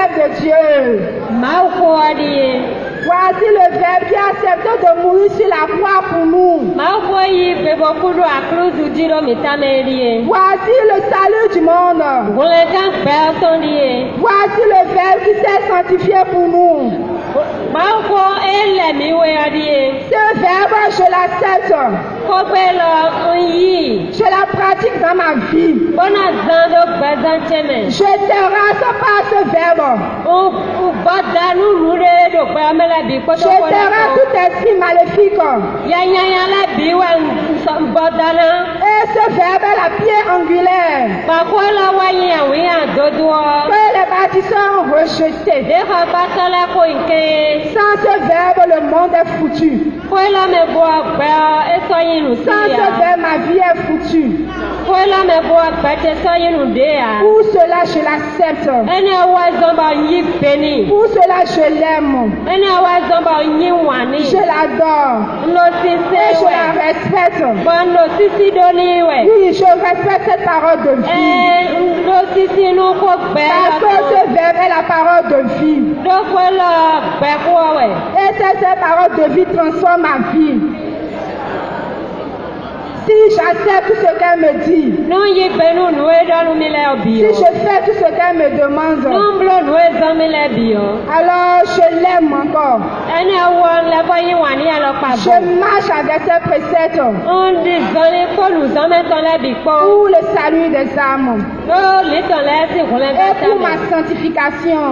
Verbe de Dieu. Voici le Verbe qui a accepté de mourir sur la croix pour nous. Voici le salut du monde. Voici le Verbe qui s'est sanctifié pour nous. Ce Verbe, je l'accepte. Je la pratique dans ma vie. Je terrasse par ce Verbe. Je terrasse tout esprit maléfique. Et ce Verbe est la pierre angulaire que les bâtisseurs ont rejeté. Sans ce Verbe, le monde est foutu. Sans ce Verbe, ma vie est foutue. Pour cela, je l'accepte. Pour cela, je l'aime. Je l'adore. Et je la respecte. Oui, je respecte cette parole de vie. Parce que ce Verbe est la parole de vie. Et cette parole de vie transforme ma vie. Si j'accepte tout ce qu'elle me dit, si je fais tout ce qu'elle me demande, alors je l'aime encore. Je marche avec ses préceptes pour le salut des âmes et pour ma sanctification.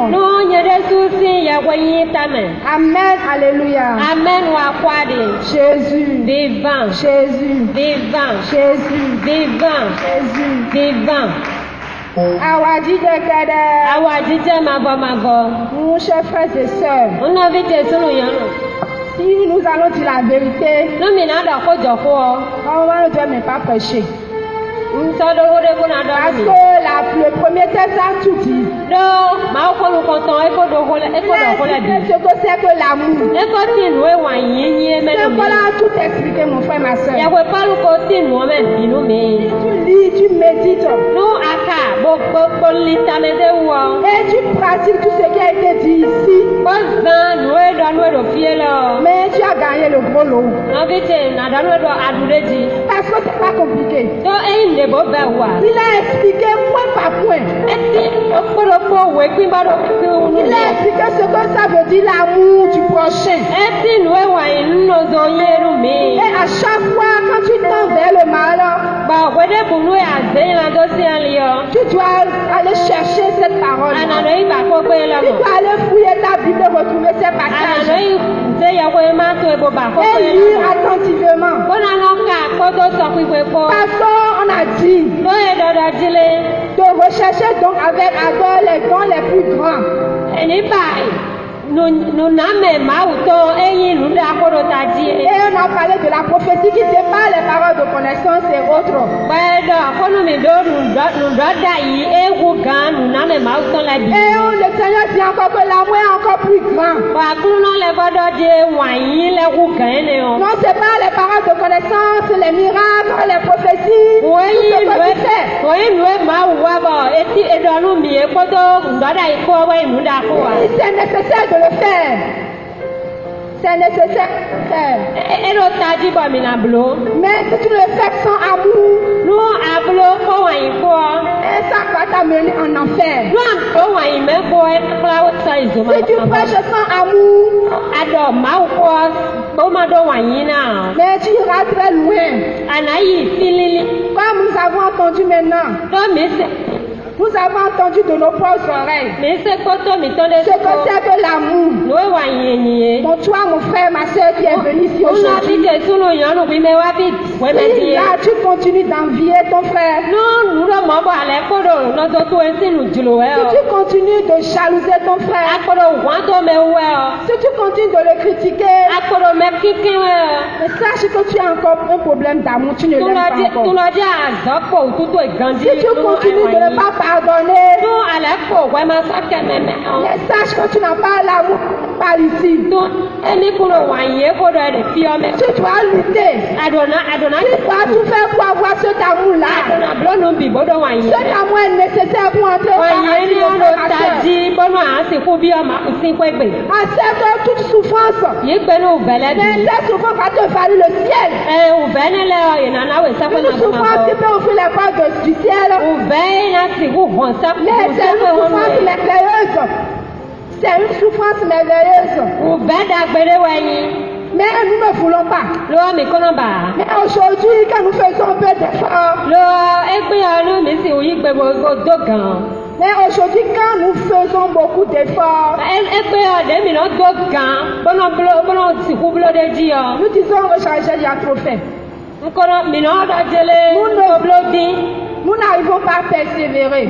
Amen, alléluia. Jésus, Jésus, Jésus, Jésus. Nous, chers frères et sœurs, si nous allons dire la vérité, on ne doit même pas prêcher. Parce que le premier texte a tout dit. Ce que c'est que l'amour. C'est qu'on a tout expliqué, mon frère, ma soeur. Tu lis, tu médites. Et tu pratiques tout ce qui a été dit ici. Mais tu as gagné le gros lot. Parce que c'est pas compliqué. Il a expliqué point par point. Il a expliqué ce que ça veut dire l'amour du prochain. Et à chaque fois quand tu tends vers le mal, tu dois aller chercher cette parole. Tu dois aller fouiller ta Bible et retrouver ces passages. Et lire attentivement. Parce qu'on a dit de rechercher donc avec ardeur les dons les plus grands. Et on a parlé de la prophétie qui sépare les paroles de connaissance et autres. Et le Seigneur dit encore que l'amour est encore plus grand. Non, c'est pas les paroles de connaissance, les miracles, les prophéties. C'est nécessaire de le faire. C'est nécessaire de le faire. Mais si tu le fais sans amour, et ça va t'amener en enfer. Si tu prêches sans amour, mais tu iras très loin. Comme nous avons entendu maintenant. Nous avons entendu de nos propres oreilles. Ce que c'est que l'amour. Bon, toi, mon frère, ma soeur qui est venu ici aujourd'hui. Si là, tu continues d'envier ton frère. Si tu continues de jalouser ton frère. Si tu continues de le critiquer. Mais sache que tu as encore un problème d'amour. Tu ne l'aimes pas encore. Si tu continues de ne pas pardonner, mais sache que tu n'as pas l'amour parle ici. Tu dois lutter. Tu dois tout faire pour avoir cet amour-là. Cet amour est nécessaire pour entrer au paradis. Accepte toute souffrance. Mais cette souffrance va te valoir le ciel. Une souffrance qui peut ouvrir les portes du ciel. Mais c'est une souffrance merveilleuse. C'est une souffrance merveilleuse. Mais nous ne voulons pas. Mais aujourd'hui, quand nous faisons un peu d'effort. Mais aujourd'hui, quand nous faisons beaucoup d'efforts, nous disons recharger, il y a trop fait. Nous n'arrivons pas à persévérer.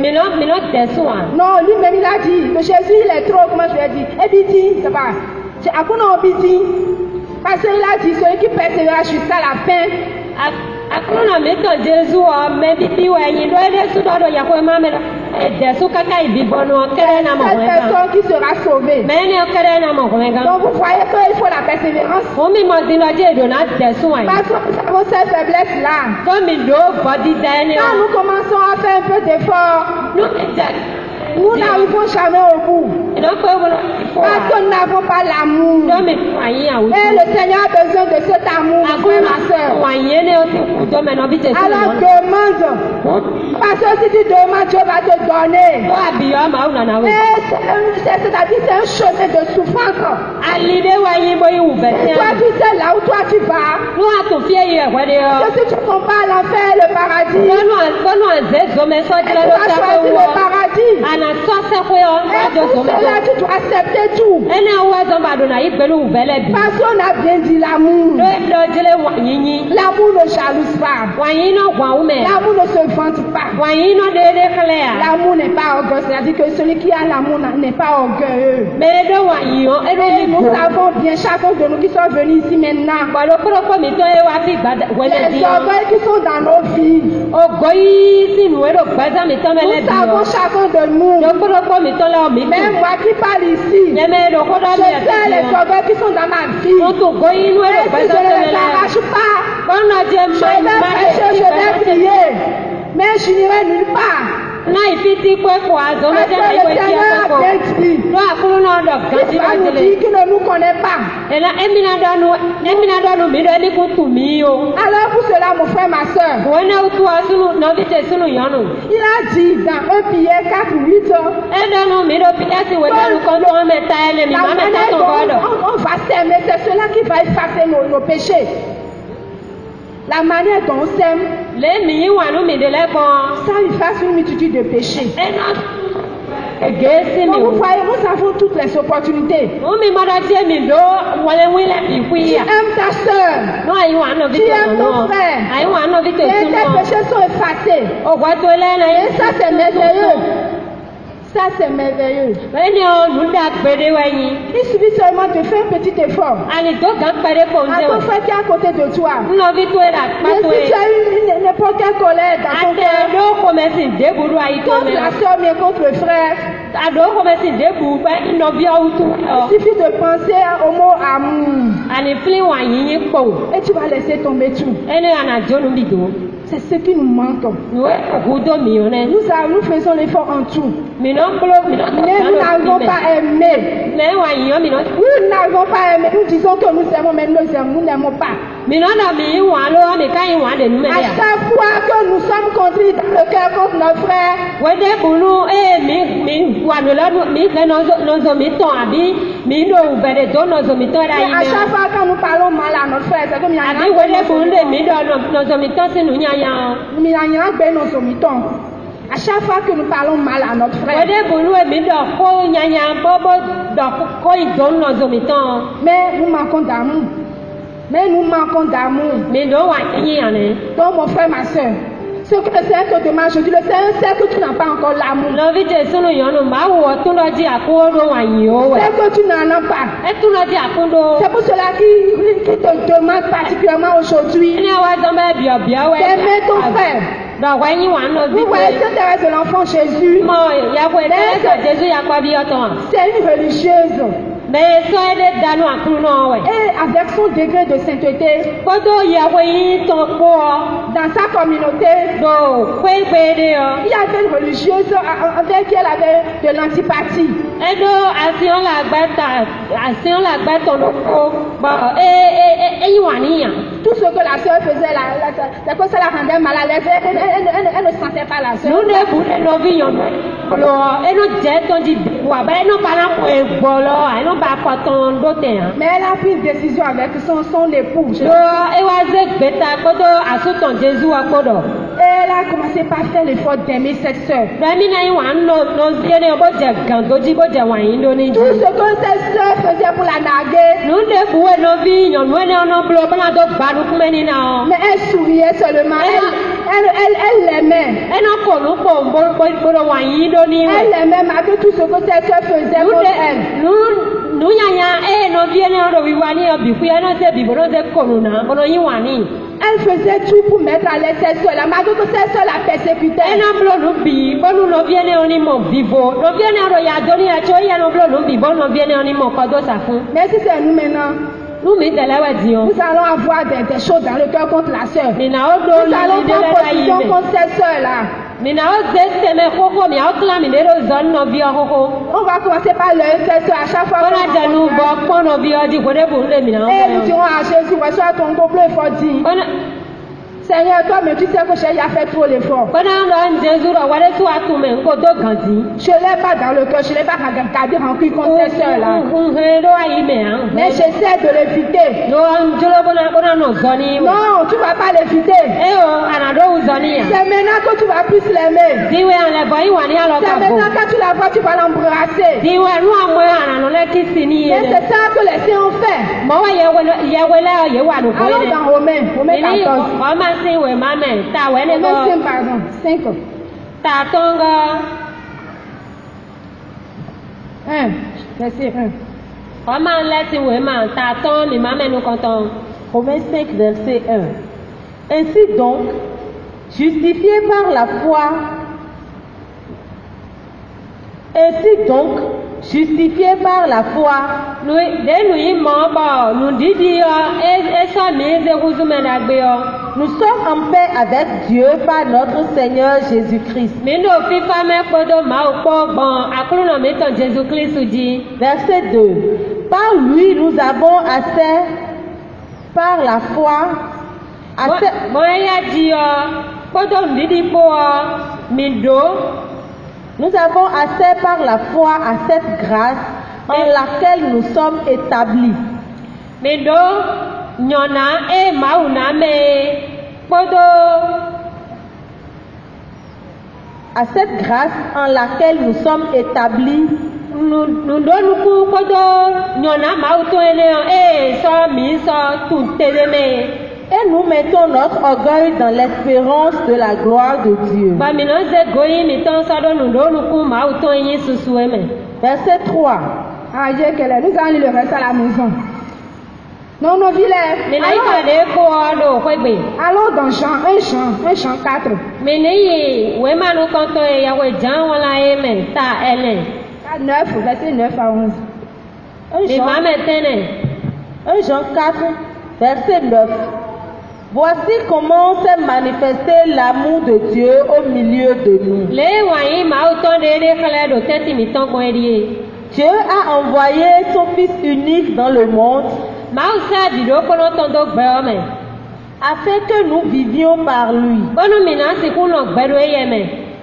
Non, lui-même il a dit que Jésus il est trop, comment je vais dire, Ebiti, c'est pas. Parce qu'il a dit celui qui persévère jusqu'à la fin. Cette personne qui sera sauvée. Donc vous voyez qu'il faut la persévérance. Parce que nous avons cette faiblesse-là. Quand nous commençons à faire un peu d'effort, nous n'arrivons jamais au bout. Parce que nous n'avons pas l'amour. Et le Seigneur a besoin de cet amour, ma soeur. Alors demande. Parce que si tu demandes, Dieu va te donner. C'est-à-dire c'est un chemin de souffrance. Toi tu sais là où toi tu vas. Que si tu compares l'enfer et le paradis, tu vas choisir le paradis. Et pour cela tu dois accepter tout. Parce qu'on a bien dit l'amour. L'amour ne jalouse pas. L'amour ne se vante pas. L'amour n'est pas orgueilleux. C'est-à-dire que celui qui a l'amour n'est pas orgueilleux. Et nous savons bien, chacun de nous qui sont venus ici maintenant, les orgueils qui sont dans nos vies. Nous savons chacun de nous. Même moi qui parle ici, je sais les orgueils qui sont dans ma vie. Et si je ne les arrache pas, je vais prêcher, je vais prier. Mais je n'irai nulle part. Parce que le Seigneur a bien dit. Il va nous dire qu'il ne nous connaît pas. Alors pour cela, mon frère, ma soeur, il a dit dans 1 Pierre 4:8, on va s'aimer, c'est cela qui va effacer nos péchés. La manière dont on s'aime, ça efface une multitude de péchés. Donc vous voyez, nous avons toutes les opportunités. Tu aimes ta soeur, tu aimes ton frère, et tes péchés sont effacés. Et ça c'est merveilleux. Ça c'est merveilleux. Il suffit seulement de faire un petit effort. À ton frère qui est à côté de toi. Et si tu as eu n'importe quelle colère dans ton cœur, contre la soeur, mais contre le frère, il suffit de penser au mot amour. Et tu vas laisser tomber tout. C'est ce qui nous manque. Nous faisons l'effort en tout. Mais nous n'arrivons pas à aimer. Nous n'arrivons pas à aimer. Nous disons que nous aimons, mais nous n'aimons pas. À chaque fois que nous sommes contrits dans le cœur contre nos frères, à chaque fois que nous parlons mal à notre frère, c'est comme il y a à chaque fois que nous parlons mal à notre frère, mais nous manquons d'amour. Donc mon frère, ma soeur, ce que le Seigneur te demande aujourd'hui, le Seigneur sait que tu n'as pas encore l'amour. C'est que tu n'en as pas. C'est pour cela qu'il te demande particulièrement aujourd'hui d'aimer ton frère. Vous voyez cette Thérèse de l'enfant Jésus, c'est une religieuse. Mais ça elle est dans nous et avec son degré de sainteté. Dans sa communauté, il y avait une religieuse avec qui elle avait de l'antipathie. Tout ce que la sœur faisait, c'est que ça la rendait mal à l'aise. Elle ne sentait pas la sœur. Mais elle a pris une décision avec son époux. Elle a commencé par faire l'effort d'aimer cette sœur. Tout ce que cette sœur faisait pour la narguer, mais elle souriait seulement. Elle l'aimait. Elle l'aimait malgré tout ce que cette sœur faisait pour elle. Elle faisait tout pour mettre à l'aise cette soeur, malgré que cette soeur la persécutait. Mais si c'est nous maintenant, nous allons avoir des choses dans le cœur contre la soeur. Nous allons prendre position contre cette soeur-là. On va commencer par le faire à chaque fois. Et nous dirons à Jésus, sois ton couple fort dit. Seigneur, toi, mais tu sais que j'ai fait trop l'effort. Je ne l'ai pas dans le cœur, je ne l'ai pas gardé rempli contre cette soeur-là. Mais j'essaie de l'éviter. Non, tu ne vas pas l'éviter. C'est maintenant que tu vas plus l'aimer. C'est maintenant que tu la vois, tu vas l'embrasser. Mais c'est ça que les saints ont fait. Allons dans Romains 14. Pardon, 5. 1, verset 1. Romains 5, verset 1. Ainsi donc, justifiés par la foi, nous sommes en paix avec Dieu par notre Seigneur Jésus-Christ. Verset 2. Par lui, nous avons accès par la foi Nous avons accès par la foi à cette grâce en laquelle nous sommes établis. À cette grâce en laquelle nous sommes établis, et nous mettons notre orgueil dans l'espérance de la gloire de Dieu. Verset 3. Nous allons lire le reste à la maison. Non, non, vilain. Allons dans Jean 4. 9, verset 9 à 11. 1 Jean 4, verset 9. Voici comment s'est manifesté l'amour de Dieu au milieu de nous. Dieu a envoyé son Fils unique dans le monde afin que nous vivions par lui.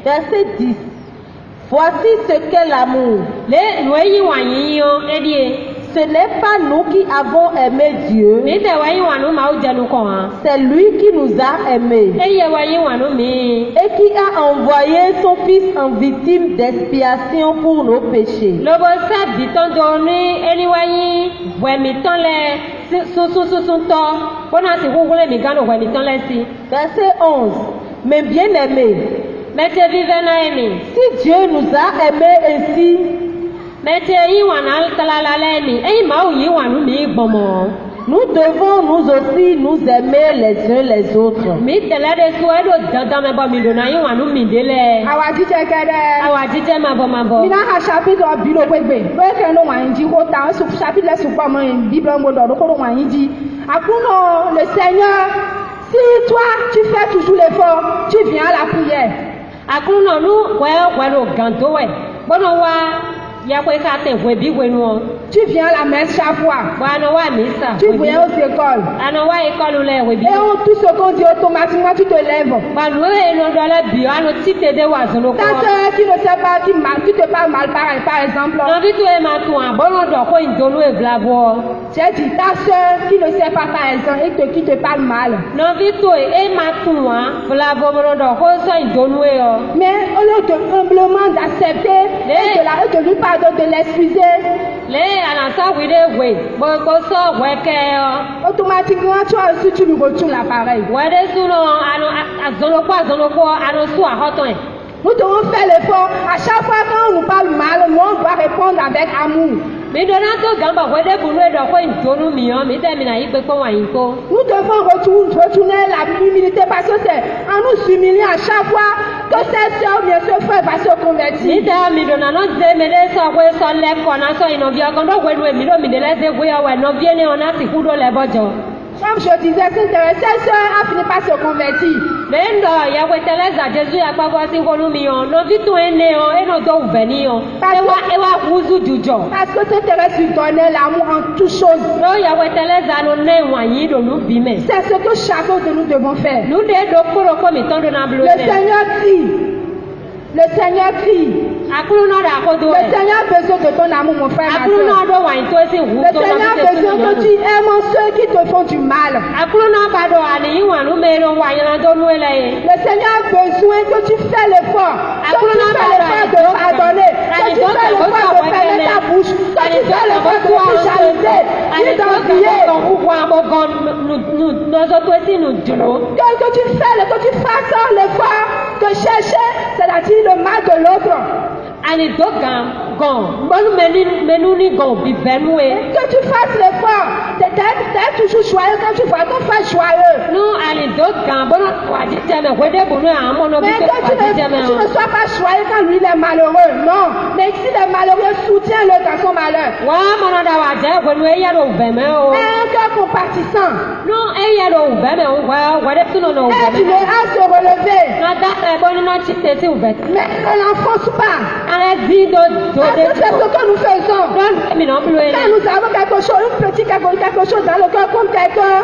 Verset 10. Voici ce qu'est l'amour. Ce n'est pas nous qui avons aimé Dieu, c'est lui qui nous a aimés et qui a envoyé son Fils en victime d'expiation pour nos péchés. Verset 11. Mais bien aimés, si Dieu nous a aimés ainsi, Nous devons nous aussi nous aimer les uns les autres. Le Seigneur, si toi tu fais toujours l'effort, tu viens à la prière. Tu viens à la messe chaque fois. Tu viens aux écoles. Et tout ce qu'on dit automatiquement, tu te lèves. Ta soeur qui ne sait pas, qui te parle mal, par exemple. J'ai dit ta soeur qui ne sait pas, par exemple, et qui te parle mal. Mais au lieu de humblement d'accepter et de lui pardonner, de l'excuser, automatiquement tu lui retournes l'appareil. Nous devons faire l'effort. À chaque fois quand on nous parle mal, nous on doit répondre avec amour. Nous devons retourner l'humilité parce que c'est en nous humiliant à chaque fois que cette soeur bien ce frère va se convertir. Comme je disais, cette soeur a fini par se convertir. Parce que cette Thérèse lui donnait l'amour en toutes choses. C'est ce que chacun de nous devons faire. Le Seigneur crie. Le Seigneur crie. Le Seigneur a besoin de ton amour, mon frère, ma soeur. Le Seigneur a besoin que tu aimes ceux qui te font du mal. Le Seigneur a besoin que tu fais l'effort. Que tu fais l'effort de pardonner. Que tu fais l'effort de fermer ta bouche. Que tu fais l'effort de te jalouser. Que tu fasses l'effort de chercher, c'est-à-dire le mal de l'autre. Que tu fasses l'effort d'être toujours joyeux quand tu vois ton frère joyeux. Mais que tu ne sois pas joyeux quand lui il est malheureux. Non. Mais si le malheureux, soutiens-le dans son malheur. Un cœur compatissant. Aide-le à se relever. Mais ne l'enfonce pas. Parce que c'est ce que nous faisons. Quand nous avons quelque chose, quelque chose dans le cœur comme quelqu'un.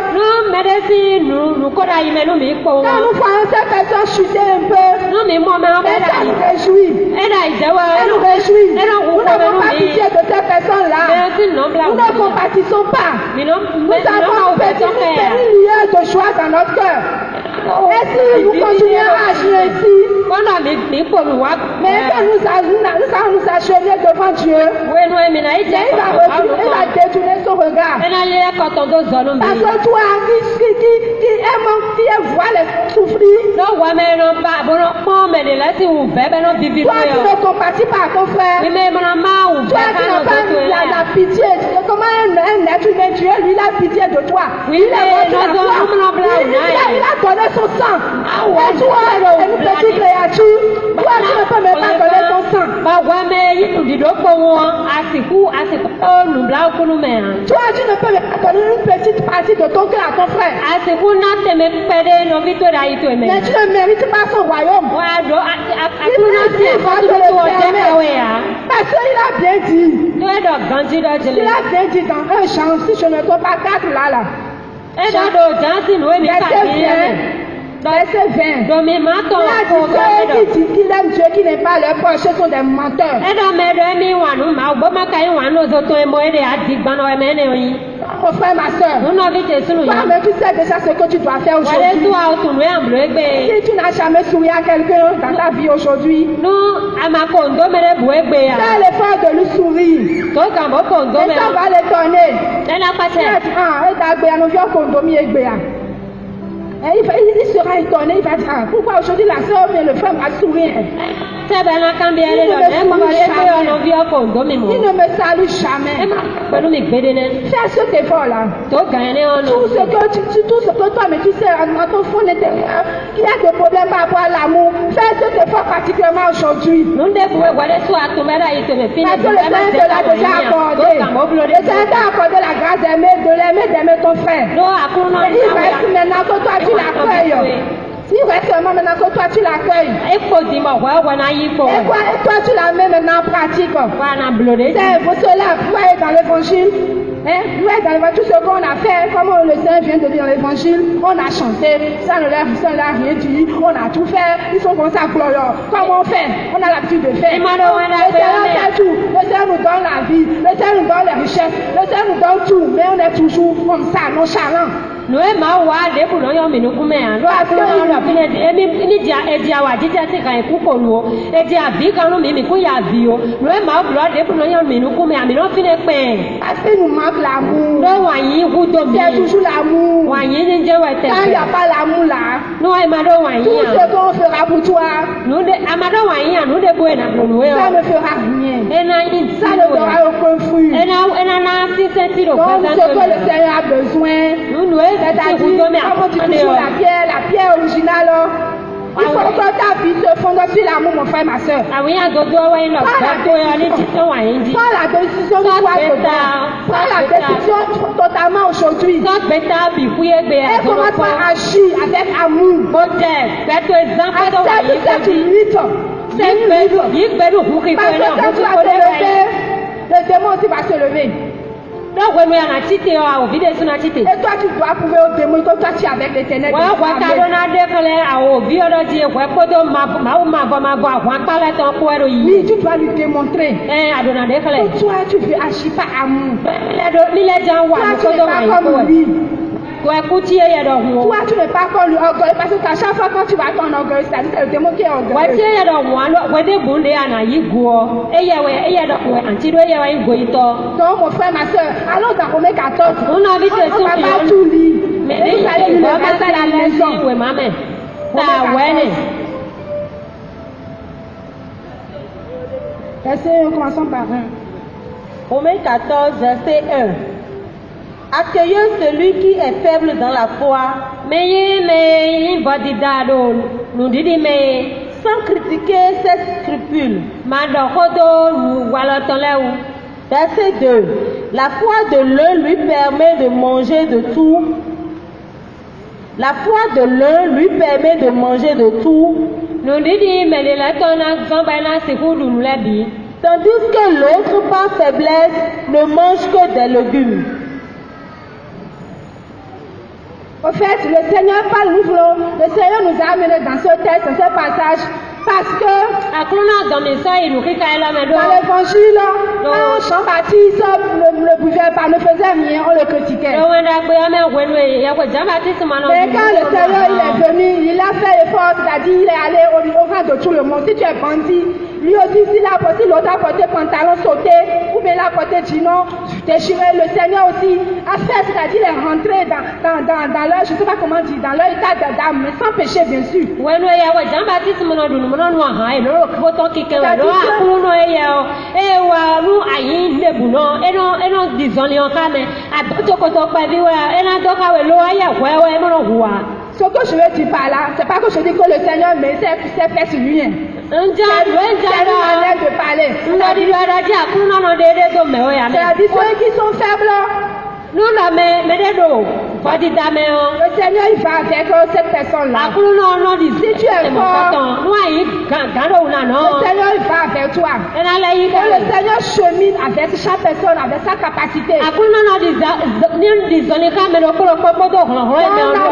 Quand nous voyons cette personne chuter un peu, ça nous réjouit. Nous n'avons pas pitié de cette personne-là. Nous ne compatissons pas. Nous avons une lueur de joie dans notre cœur. Et si nous continuons à agir ainsi, mais quand nous allons nous agenouiller devant Dieu, il va détourner son regard. Parce que toi qui voit les souffrir, toi qui ne compatis pas à ton frère, toi qui n'as pas la pitié, comment un être humain, Dieu lui a pitié de toi. Il a donné son sang. Et toi, une petite créature, toi tu ne peux même pas donner ton sang. Toi tu ne peux même pas donner une petite partie de ton cœur à ton frère. Mais tu ne mérites pas son royaume. Parce qu'il a bien dit. Il a bien dit dans 1 Jean, si je ne trouve pas 4 là. Verset 20. Il a dit ceux qui aiment Dieu, qui n'aiment pas leur proche, sont des menteurs. Mon frère, ma soeur, toi-même tu sais déjà ce que tu dois faire aujourd'hui. Si tu n'as jamais souri à quelqu'un dans ta vie aujourd'hui, fais l'effort de lui sourire. Et ça va l'étonner. Il sera étonné, il va dire, ah, pourquoi aujourd'hui la soeur vient, le frère va sourire. Il ne me salue jamais. Fais cet effort-là. Tout ce que toi, mais tu sais, dans ton fond intérieur, qu'il y a des problèmes par rapport à l'amour, fais cet effort particulièrement aujourd'hui. Parce que le Seigneur te l'a déjà accordé. Le Seigneur t'a accordé la grâce d'aimer ton frère. Il reste maintenant que toi tu l'accueilles. Il reste seulement maintenant que toi tu l'accueilles. Et toi tu la mets maintenant en pratique. C'est pour cela, vous êtes dans l'évangile. Vous êtes dans l'évangile, tout ce qu'on a fait, comme le Seigneur vient de dire dans l'évangile, on a chanté, ça ne leur a rien dit, on a tout fait, ils sont comme ça, Gloria. Comment on fait? On a l'habitude de faire. Le Seigneur fait tout. Le Seigneur nous donne la vie, le Seigneur nous donne les richesses, le Seigneur nous donne tout, mais on est toujours comme ça, nonchalant. Nous sommes l'amour. C'est toujours l'amour. Quand il n'y a pas l'amour là, tout ce qu'on fera pour toi, ça ne fera rien. Ça ne donnera aucun fruit. Donc ce que le Seigneur a besoin, c'est-à-dire, comme tu dis sur la pierre originale, il faut que ta vie se fonde sur l'amour, mon frère, ma soeur. Prends la décision de toi dedans. Prends la décision totalement aujourd'hui. Et commence à agir avec amour. Accepte cette limite. C'est une limite. Parce que quand tu vas te lever, le démon aussi va se lever. Et toi, tu dois prouver au démon que toi, tu es avec l'Éternel. Oui, tu dois lui démontrer que toi, tu veux agir par amour. Toi, tu n'es pas comme lui. Toi, tu n'es pas comme lui, orgueilleux, parce que à chaque fois quand tu vas ton orgueil, c'est le démon qui est orgueilleux. Donc, mon frère, ma soeur, allons dans Romains 14. On va pas tout lire. Mais vous allez lui mettre à la maison. Verset 1, commençons par 1. Romains 14, verset 1. Accueillez celui qui est faible dans la foi, sans critiquer ses scrupules. Verset 2. La foi de l'un lui permet de manger de tout. La foi de l'un lui permet de manger de tout. Tandis que l'autre, par faiblesse, ne mange que des légumes. Au fait, le Seigneur parle, le Seigneur nous a amenés dans ce texte, dans ce passage, parce que dans l'évangile, Jean-Baptiste ne pouvait pas, ne faisait rien, on le critiquait. Mais quand le Seigneur il est venu, il a fait effort, c'est-à-dire il est allé au rang de tout le monde. Si tu es bandit, lui aussi, s'il a porté, l'autre a porté pantalon sauté, ou bien il a porté chinon, déchiré, le Seigneur aussi a fait, c'est-à-dire il est rentré dans leur, je ne sais pas comment dire, dans leur état d'âme, mais sans péché, bien sûr. Ce que je veux dire par là, c'est pas que je dis que le Seigneur mais c'est fait sur lui. C'est une manière de parler. C'est-à-dire ceux qui sont faibles. Le Seigneur il va avec cette personne-là. Si tu es fort, le Seigneur il va avec toi. Et le Seigneur chemine avec chaque personne, avec sa capacité.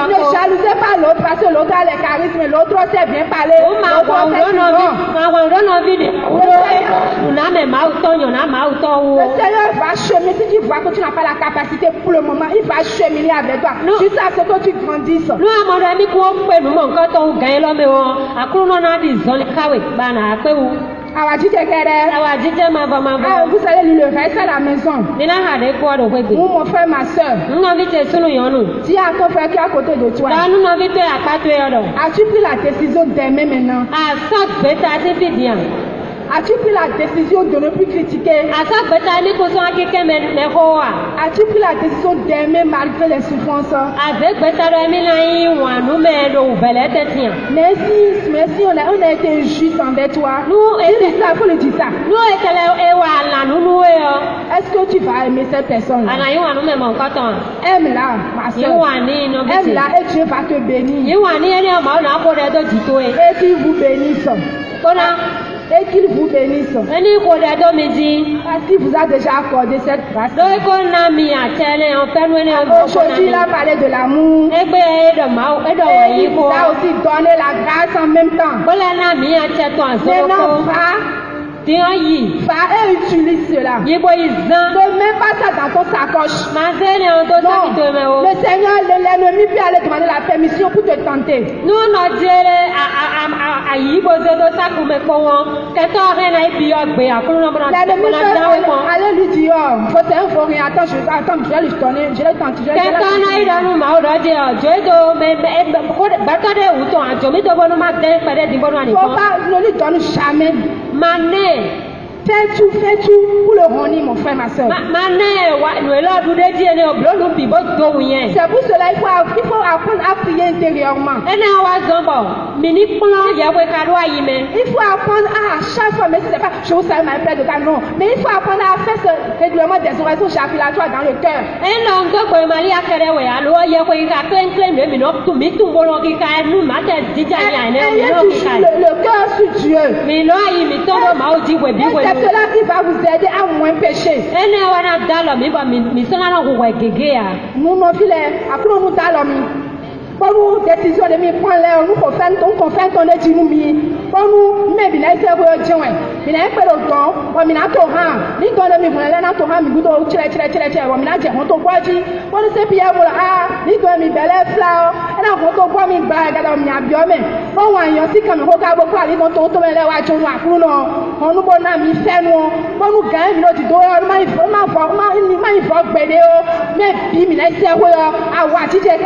Ne jalousez pas l'autre parce que l'autre a les charismes, l'autre sait bien parler. Le Seigneur va cheminer. Si tu vois que tu n'as pas la capacité pour le moment, il va cheminer avec toi jusqu'à ce que tu grandisses. Vous allez lui le reste à la maison. Ou mon frère, ma soeur. Dis à ton frère qui est à côté de toi. As-tu pris la décision d'aimer maintenant? As-tu pris la décision de ne plus critiquer? As-tu pris la décision d'aimer malgré les souffrances? Merci, on a été injuste envers toi. Il faut le dire ça. Est-ce que tu vas aimer cette personne? Aime-la, ma soeur. Aime-la et Dieu va te bénir. Et qu'il vous bénisse. Et qu'il vous bénisse. Parce qu'il vous a déjà accordé cette grâce. Aujourd'hui, il a parlé de l'amour. Et il vous a aussi donné la grâce en même temps. Maintenant, va et utilise cela. Ne mets pas ça dans ton sacoche. Non. Le Seigneur, l'ennemi peut aller demander la permission pour te tenter. Allez lui dire, faut rien. Attends, je vais lui donner. Je vais tenter. Faut pas, ne lui donne jamais. Fais tout pour le rendre, mon frère, ma soeur. C'est pour cela qu'il faut apprendre à prier intérieurement. Il faut apprendre à chaque fois, mais ce n'est pas, je vous savez ma plaie de cas, non. Mais il faut apprendre à faire ce règlement des oraisons chapillatoires dans le cœur. Le cœur sur Dieu. C'est cela qui va vous aider à moins pécher. Nous, nos filets, après nous allons. Pour nous, décision de me prendre l'air, nous confessons ton étude. Pour nous, mais bien, c'est vrai, Dieu. Il n'a pas le temps, on m'a torrent. Ni dans le mivre, là, n'a torrent, mi goûte, tire, on m'a dit, on t'en quoi, dit. On ne sait pas, ni dans mi belle fleur, et là, on t'en quoi, mi bague, on m'a biomé. On va y aussi comme un regard, on va aller dans ton tombe, là, on va pour nous. On nous bonne ami, fait nous. On nous gagne, notre dos, on m'a mais puis, mais c'est vrai, à voir, tu sais,